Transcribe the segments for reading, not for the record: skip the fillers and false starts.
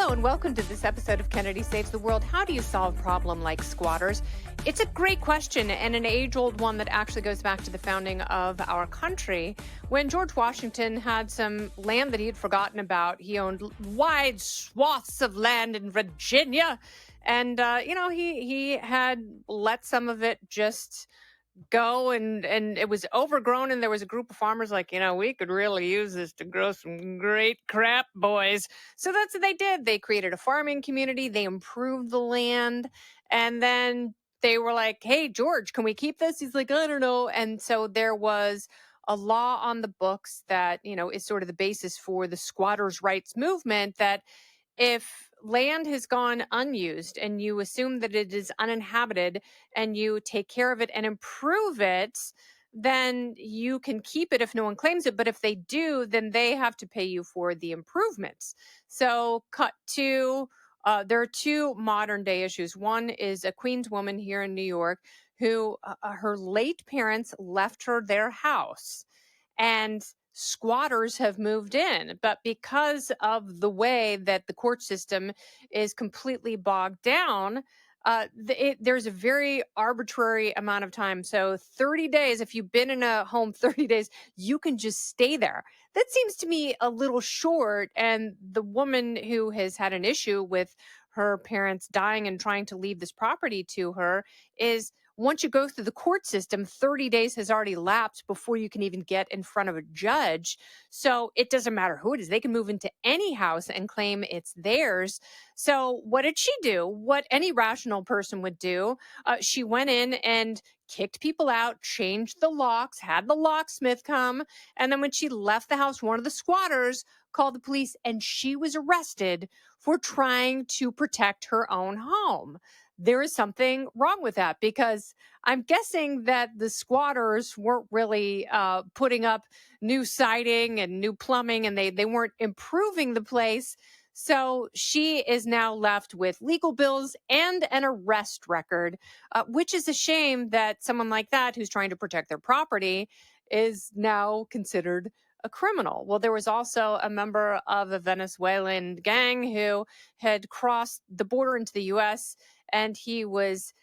Hello and welcome to this episode of Kennedy Saves the World. How do you solve a problem like squatters? It's a great question and an age-old one that actually goes back to the founding of our country. When George Washington had some land that he had forgotten about, he owned wide swaths of land in Virginia. And, he had let some of it just go and it was overgrown, and there was a group of farmers like, we could really use this to grow some great crap, boys. So that's what they did. They created a farming community, they improved the land, and then they were like, hey, George, can we keep this? He's like, I don't know. And so there was a law on the books that is sort of the basis for the squatters rights movement, that if land has gone unused and you assume that it is uninhabited and you take care of it and improve it, then you can keep it if no one claims it. But if they do, then they have to pay you for the improvements. So, cut to there are two modern day issues. One is a Queens woman here in New York who her late parents left her their house, and squatters have moved in. But because of the way that the court system is completely bogged down, there's a very arbitrary amount of time. So 30 days, if you've been in a home 30 days, you can just stay there. That seems to me a little short. And the woman who has had an issue with her parents dying and trying to leave this property to her is, once you go through the court system, 30 days has already lapsed before you can even get in front of a judge. So it doesn't matter who it is. They can move into any house and claim it's theirs. So what did she do? What any rational person would do. She went in and kicked people out, changed the locks, had the locksmith come. And then when she left the house, one of the squatters called the police, and she was arrested for trying to protect her own home. There is something wrong with that, because I'm guessing that the squatters weren't really putting up new siding and new plumbing, and they weren't improving the place. So she is now left with legal bills and an arrest record, which is a shame that someone like that, who's trying to protect their property, is now considered a criminal. Well, there was also a member of a Venezuelan gang who had crossed the border into the U.S., and he was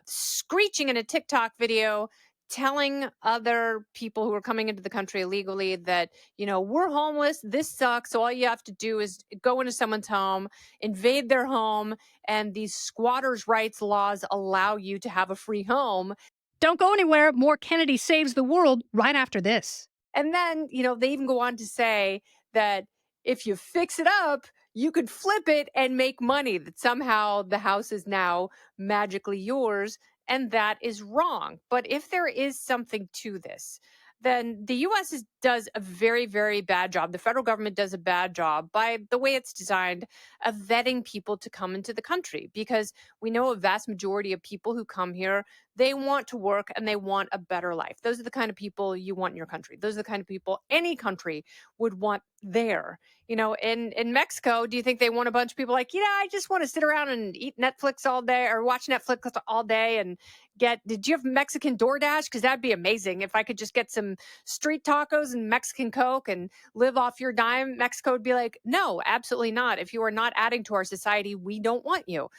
screeching in a TikTok video, telling other people who were coming into the country illegally that, we're homeless, this sucks. So all you have to do is go into someone's home, invade their home, and these squatters' rights laws allow you to have a free home. Don't go anywhere. More Kennedy Saves the World right after this. And then, they even go on to say that if you fix it up, you could flip it and make money, that somehow the house is now magically yours. And that is wrong. But if there is something to this, then the US does a very, very bad job. The federal government does a bad job by the way it's designed of vetting people to come into the country, because we know a vast majority of people who come here, they want to work and they want a better life. Those are the kind of people you want in your country. Those are the kind of people any country would want there. In Mexico, do you think they want a bunch of people like, I just want to sit around and eat Netflix all day, or watch Netflix all day, and did you have Mexican DoorDash? Because that'd be amazing. If I could just get some street tacos and Mexican Coke and live off your dime, Mexico would be like, no, absolutely not. If you are not adding to our society, we don't want you.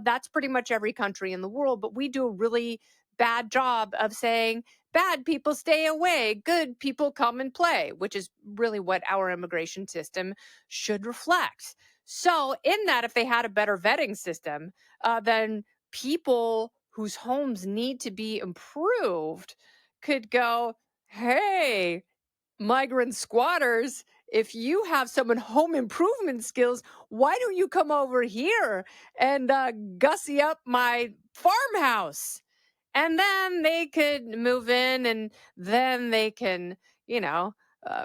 That's pretty much every country in the world, but we do a really bad job of saying, bad people stay away, good people come and play, which is really what our immigration system should reflect. So in that, if they had a better vetting system, then people whose homes need to be improved could go, hey, migrant squatters, if you have some home improvement skills, why don't you come over here and gussy up my farmhouse? And then they could move in, and then they can,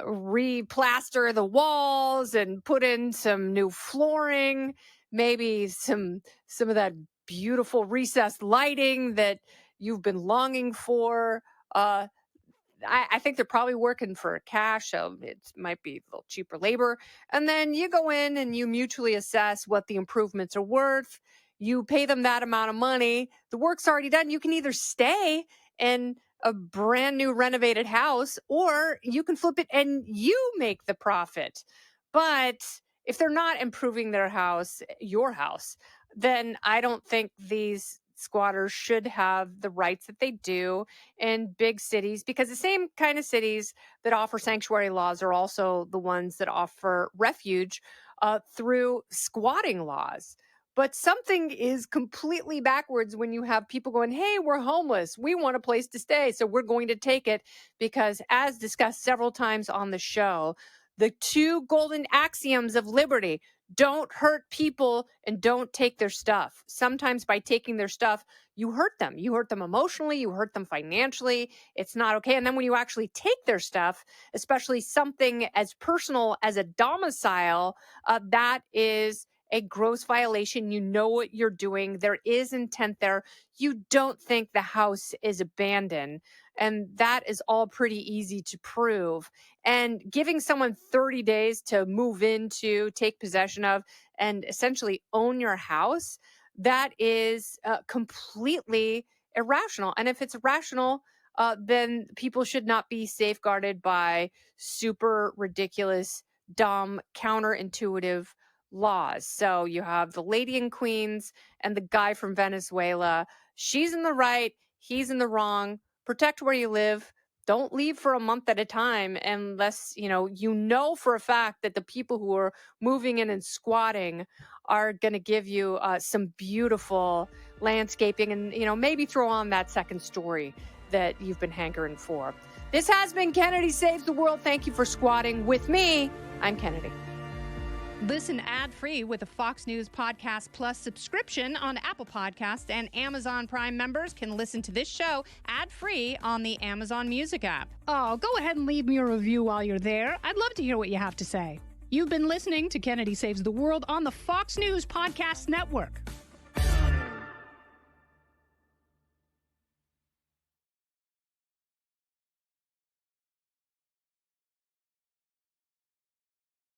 replaster the walls and put in some new flooring, maybe some of that beautiful recessed lighting that you've been longing for. I think they're probably working for cash, so it might be a little cheaper labor. And then you go in and you mutually assess what the improvements are worth. You pay them that amount of money. The work's already done. You can either stay in a brand new renovated house, or you can flip it and you make the profit. But if they're not improving their house, your house, then I don't think these squatters should have the rights that they do in big cities, because the same kind of cities that offer sanctuary laws are also the ones that offer refuge through squatting laws. But something is completely backwards when you have people going, hey, we're homeless. We want a place to stay. So we're going to take it because, as discussed several times on the show, the two golden axioms of liberty: don't hurt people and don't take their stuff. Sometimes by taking their stuff, you hurt them. You hurt them emotionally, you hurt them financially. It's not okay. And then when you actually take their stuff, especially something as personal as a domicile, that is a gross violation. You know what you're doing. There is intent there. You don't think the house is abandoned. And that is all pretty easy to prove. And giving someone 30 days to move into, take possession of, and essentially own your house, that is completely irrational. And if it's irrational, then people should not be safeguarded by super ridiculous, dumb, counterintuitive laws. So you have the lady in Queens and the guy from Venezuela. She's in the right, he's in the wrong. Protect where you live. Don't leave for a month at a time unless you know for a fact that the people who are moving in and squatting are going to give you some beautiful landscaping, and maybe throw on that second story that you've been hankering for. This has been Kennedy Saves the World. Thank you for squatting with me. I'm Kennedy. Listen ad-free with a Fox News Podcast Plus subscription on Apple Podcasts, and Amazon Prime members can listen to this show ad-free on the Amazon Music app. Oh, go ahead and leave me a review while you're there. I'd love to hear what you have to say. You've been listening to Kennedy Saves the World on the Fox News Podcast Network.